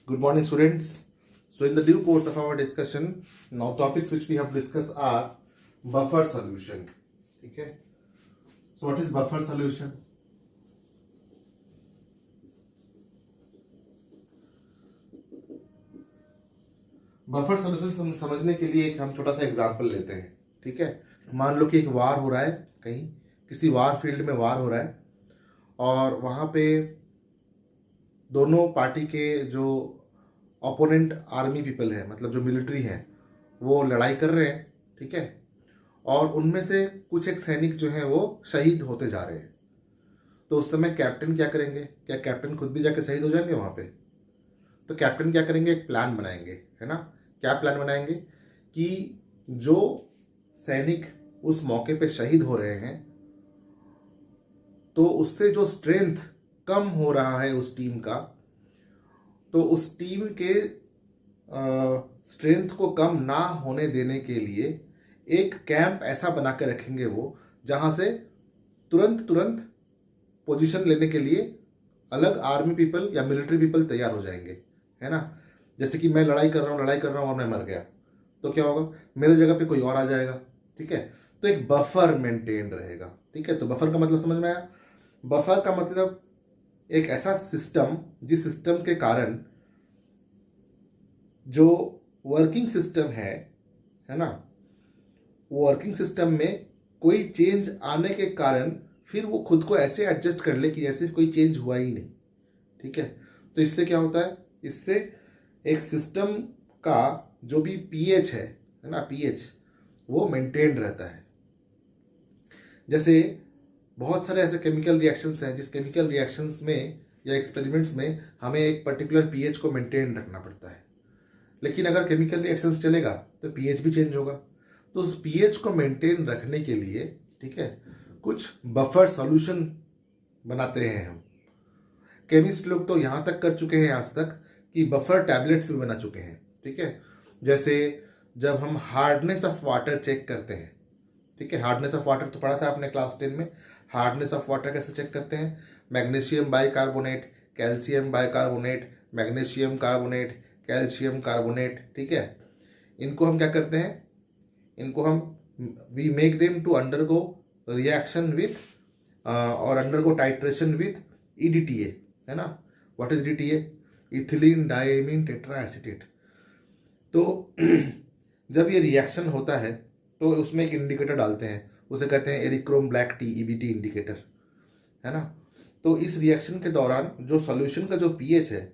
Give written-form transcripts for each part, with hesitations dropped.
Good morning, students. So, in the due course of our discussion, now topics which we have discussed are buffer solution. Okay. So, what is buffer solution? Buffer solution समझने के लिए एक हम छोटा सा example लेते हैं. ठीक है. मान लो कि एक वार हो रहा है, कहीं किसी वार फील्ड में वार हो रहा है और वहां पे दोनों पार्टी के जो ओपोनेंट आर्मी पीपल है, मतलब जो मिलिट्री है, वो लड़ाई कर रहे हैं. ठीक है. और उनमें से कुछ एक सैनिक जो है वो शहीद होते जा रहे हैं. तो उस समय कैप्टन क्या करेंगे? क्या कैप्टन खुद भी जाके शहीद हो जाएंगे वहां पे? तो कैप्टन क्या करेंगे? एक प्लान बनाएंगे, है ना. क्या प्लान बनाएंगे कि जो सैनिक उस मौके पे शहीद हो रहे हैं तो उससे जो स्ट्रेंथ कम हो रहा है उस टीम का, तो उस टीम के स्ट्रेंथ को कम ना होने देने के लिए एक कैंप ऐसा बना के रखेंगे वो, जहां से तुरंत पोजीशन लेने के लिए अलग आर्मी पीपल या मिलिट्री पीपल तैयार हो जाएंगे, है ना. जैसे कि मैं लड़ाई कर रहा हूँ और मैं मर गया, तो क्या होगा? मेरे जगह पे कोई और आ जाएगा. ठीक है. तो एक बफर मेंटेन रहेगा. ठीक है. तो बफर का मतलब समझ में आया? बफर का मतलब एक ऐसा सिस्टम जिस सिस्टम के कारण जो वर्किंग सिस्टम है ना, वो वर्किंग सिस्टम में कोई चेंज आने के कारण फिर वो खुद को ऐसे एडजस्ट कर ले कि जैसे कोई चेंज हुआ ही नहीं. ठीक है. तो इससे क्या होता है? इससे एक सिस्टम का जो भी पीएच है ना, पीएच, वो मेंटेन रहता है. जैसे बहुत सारे ऐसे केमिकल रिएक्शंस हैं जिस केमिकल रिएक्शंस में या एक्सपेरिमेंट्स में हमें एक पर्टिकुलर पीएच को मेंटेन रखना पड़ता है. लेकिन अगर केमिकल रिएक्शंस चलेगा तो पीएच भी चेंज होगा. तो उस पीएच को मेंटेन रखने के लिए, ठीक है, कुछ बफर सॉल्यूशन बनाते हैं हम. केमिस्ट लोग तो यहां तक कर चुके हैं आज तक कि बफर टैबलेट्स भी बना चुके हैं. ठीक है. जैसे जब हम हार्डनेस ऑफ वाटर चेक करते हैं, ठीक है, हार्डनेस ऑफ वाटर तो पढ़ा था आपने क्लास 10 में. हार्डनेस ऑफ वाटर कैसे चेक करते हैं? Magnesium bicarbonate, calcium bicarbonate, magnesium carbonate, calcium carbonate. ठीक है. इनको हम क्या करते हैं? इनको हम we make them to undergo reaction with और अंडरगो टाइट्रेशन विथ ईडीटीए, है ना. What is EDTA? Ethylene diamine tetra acetate. तो जब ये रिएक्शन होता है तो उसमें एक इंडिकेटर डालते हैं, उसे कहते हैं एरिक्रोम ब्लैक टी, ईबीटी इंडिकेटर, है ना. तो इस रिएक्शन के दौरान जो सॉल्यूशन का जो पीएच है,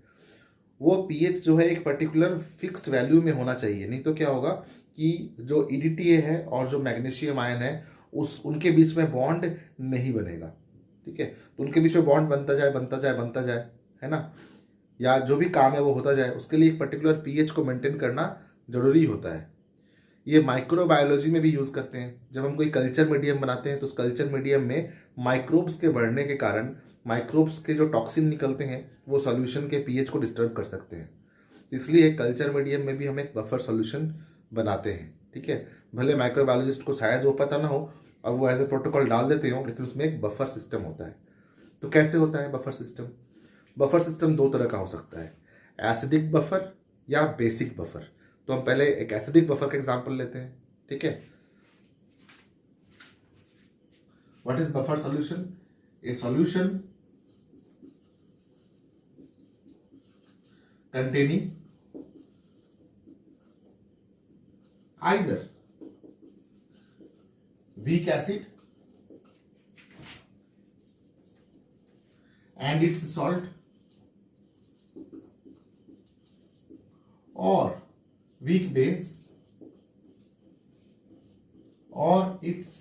वो पीएच जो है एक पर्टिकुलर फिक्स्ड वैल्यू में होना चाहिए. नहीं तो क्या होगा कि जो ईडीटीए है और जो मैग्नीशियम आयन है उनके बीच में बॉन्ड नहीं बनेगा. ठीक है. तो उनके बीच में बॉन्ड बनता जाए, है ना, या जो भी काम है वो होता जाए, उसके लिए एक पर्टिकुलर पीएच को मेंटेन करना जरूरी होता है. ये माइक्रोबायोलॉजी में भी यूज करते हैं. जब हम कोई कल्चर मीडियम बनाते हैं तो उस कल्चर मीडियम में माइक्रोब्स के बढ़ने के कारण माइक्रोब्स के जो टॉक्सिन निकलते हैं वो सॉल्यूशन के पीएच को डिस्टर्ब कर सकते हैं. इसलिए कल्चर मीडियम में भी हम एक बफर सॉल्यूशन बनाते हैं. ठीक है. भले माइक्रोबायोलॉजिस्ट को शायद वो पता ना हो और वो एज ए प्रोटोकॉल डाल देते हो, लेकिन उसमें एक बफर सिस्टम होता है. तो कैसे होता है बफर सिस्टम? बफर सिस्टम दो तरह का हो सकता है, एसिडिक बफर या बेसिक बफर. तो हम पहले एक एसिडिक बफर का एग्जांपल लेते हैं. ठीक है. What is buffer solution? A solution containing either weak acid and its salt or weak base or its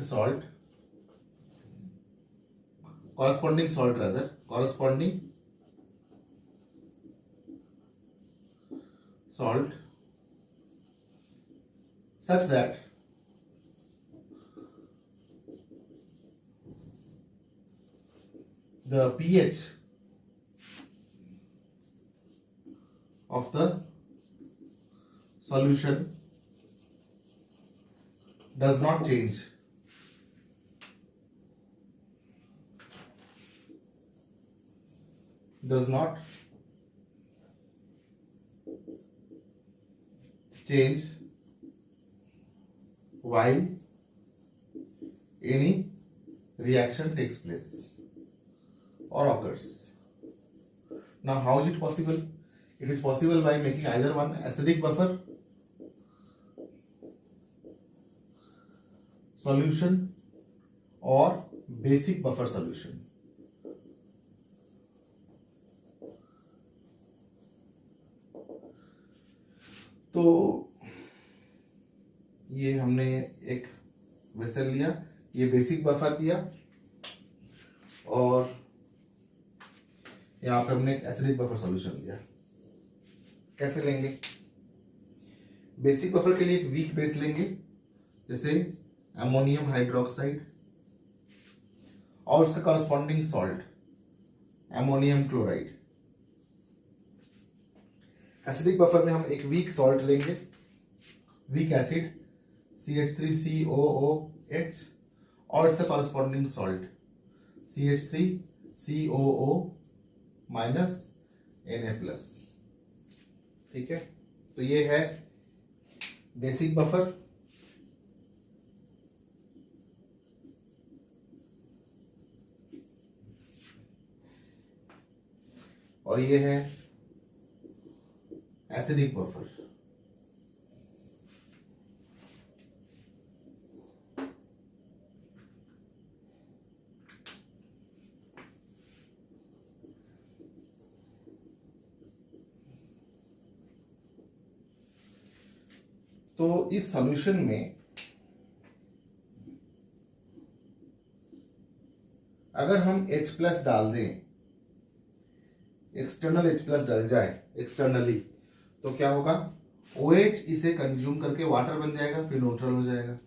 salt, corresponding salt such that the pH of the solution does not change. does not change while any reaction takes place or occurs. Now, how is it possible? It is possible by making either one acidic buffer solution or basic buffer solution. तो ये हमने एक vessel लिया, ये basic buffer लिया, और यहां पे हमने एक एसिडिक बफर सॉल्यूशन लिया. कैसे लेंगे? बेसिक बफर के लिए एक वीक बेस लेंगे, जैसे अमोनियम हाइड्रोक्साइड, और उसका corresponding salt ammonium chloride. Acidic buffer में हम एक वीक सॉल्ट लेंगे, वीक एसिड CH3COOH, और इसका कॉरस्पॉन्डिंग सॉल्ट CH3COO -Na+. ठीक है, तो ये है बेसिक बफर. और ये है एसिडिक बफर. तो इस सॉल्यूशन में अगर हम H+ डाल दें, एक्सटर्नल H+ डल जाए एक्सटर्नली, तो क्या होगा? OH इसे कंज्यूम करके वाटर बन जाएगा, फिर न्यूट्रल हो जाएगा.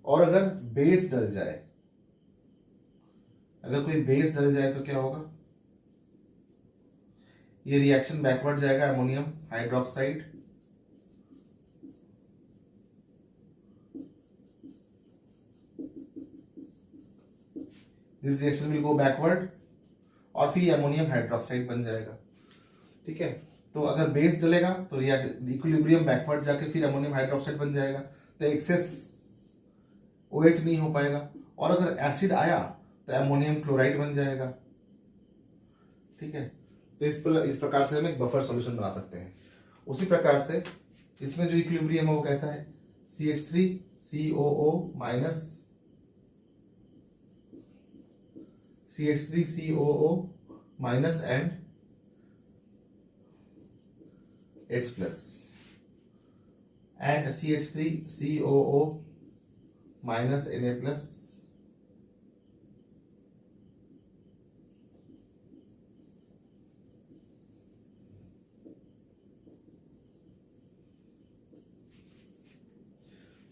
और अगर बेस डल जाए, अगर कोई बेस डल जाए तो क्या होगा? ये रिएक्शन बैकवर्ड जाएगा. Ammonium hydroxide this reaction will go backward, और फिर अमोनियम हाइड्रोक्साइड बन जाएगा. ठीक है, तो अगर बेस डलेगा तो इक्विलिब्रियम बैकवर्ड जाके फिर अमोनियम हाइड्रोक्साइड बन जाएगा, तो एक्सेस OH नहीं हो पाएगा. और अगर एसिड आया तो अमोनियम क्लोराइड बन जाएगा. ठीक है, तो इस प्रकार से हम एक बफर सॉल्यूशन बना सकते हैं. उसी प्रकार से इसमें जो इक्विलिब्रियम है वो कैसा है? CH3COO and H+ and CH3COO Na+.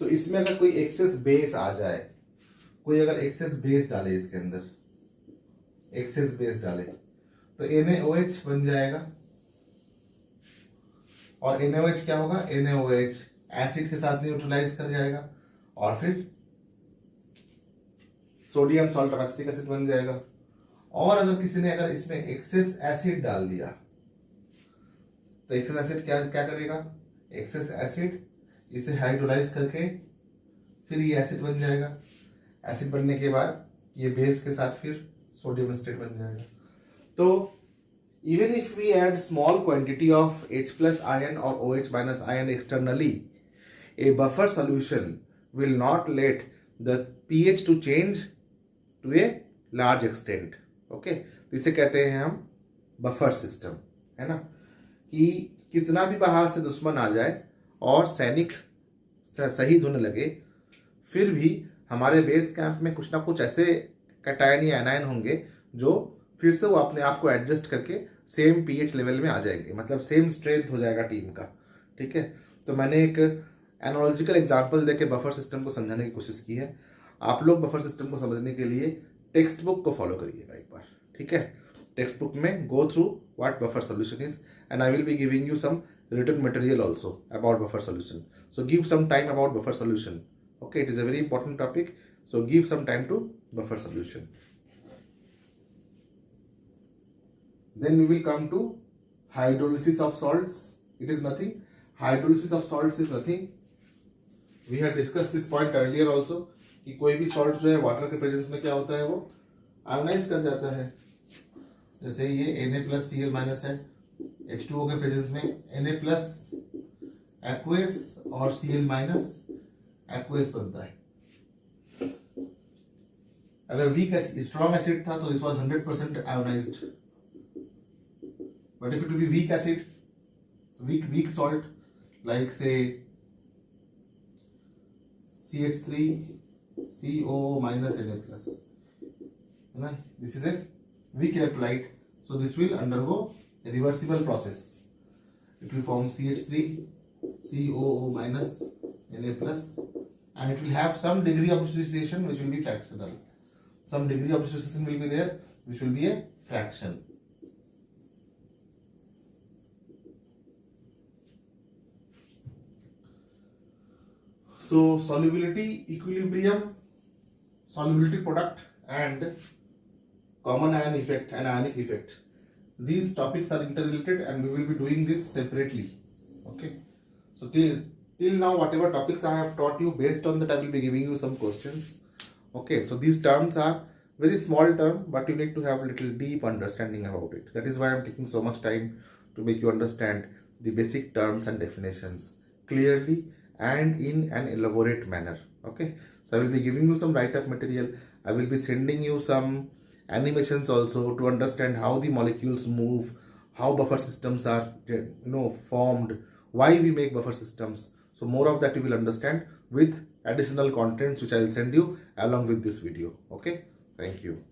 तो इसमें अगर कोई एक्सेस बेस आ जाए, कोई अगर एक्सेस बेस डाले, इसके अंदर एक्सेस बेस डाले, तो NaOH बन जाएगा. और NaOH क्या होगा? NaOH एसिड के साथ न्यूट्रलाइज कर जाएगा, और फिर sodium salt of acetic acid बन जाएगा. और अगर किसी ने अगर इसमें एक्सेस एसिड डाल दिया, तो एक्सेस एसिड क्या क्या करेगा? एक्सेस एसिड इसे हाइड्रोलाइज करके फिर ये एसिड बन जाएगा. एसिड बनने के बाद ये बेस के साथ फिर सोडियम एसिड बन जाएगा. तो even if we add small quantity of H+ ion or OH- ion externally, a buffer solution will not let the pH to change to a large extent. Okay, तो इसे कहते हैं हम बफर सिस्टम, है ना, कि कितना भी बाहर से दुश्मन आ जाए और सैनिक शहीद होने लगे, फिर भी हमारे बेस कैंप में कुछ ना कुछ ऐसे कैटायन या एनायन होंगे जो फिर से वो अपने आप को एडजस्ट करके सेम पीएच लेवल में आ जाएंगे, मतलब सेम स्ट्रेंथ हो जाएगा टीम का. ठीक है, तो मैंने एक एनालॉजिकल एग्जांपल देके बफर सिस्टम को समझाने की कोशिश की है. आप लोग बफर सिस्टम को समझने के लिए टेक्स्ट बुक को फॉलो करिएगा एक बार. ठीक है, टेक्स्ट बुक में go through what buffer solution is, and I will be giving you some written material also about buffer solution. So give some time about buffer solution. Okay, it is a very important topic. So give some time to buffer solution. Then we will come to hydrolysis of salts. It is nothing. Hydrolysis of salts is nothing. We had discussed this point earlier also कि कोई भी salt जो है water के presence में क्या होता है, वो आयोनाइज कर जाता है. जैसे ये Na+Cl- है, H2O के प्रेजेंस में Na+ एक्वेस और Cl- एक्वेस बनता है. अगर वीक स्ट्रॉन्ग एसिड था तो this was 100% ionised. But if it will be weak acid, weak salt like say CH3COO- Na+, this is a weak electrolyte, so this will undergo a reversible process. It will form CH3COO- Na+, and it will have some degree of dissociation which will be fractional. Some degree of dissociation will be there, which will be a fraction. So solubility, equilibrium, solubility product, and common ion effect and ionic effect. These topics are interrelated and we will be doing this separately. Okay. So till now whatever topics I have taught you, based on that I will be giving you some questions. Okay. So these terms are very small term, but you need to have a little deep understanding about it. That is why I am taking so much time to make you understand the basic terms and definitions clearly and in an elaborate manner. Okay. So I will be giving you some write-up material. I will be sending you some animations also to understand how the molecules move, how buffer systems are formed, why we make buffer systems. So more of that you will understand with additional contents which I will send you along with this video. Okay. Thank you.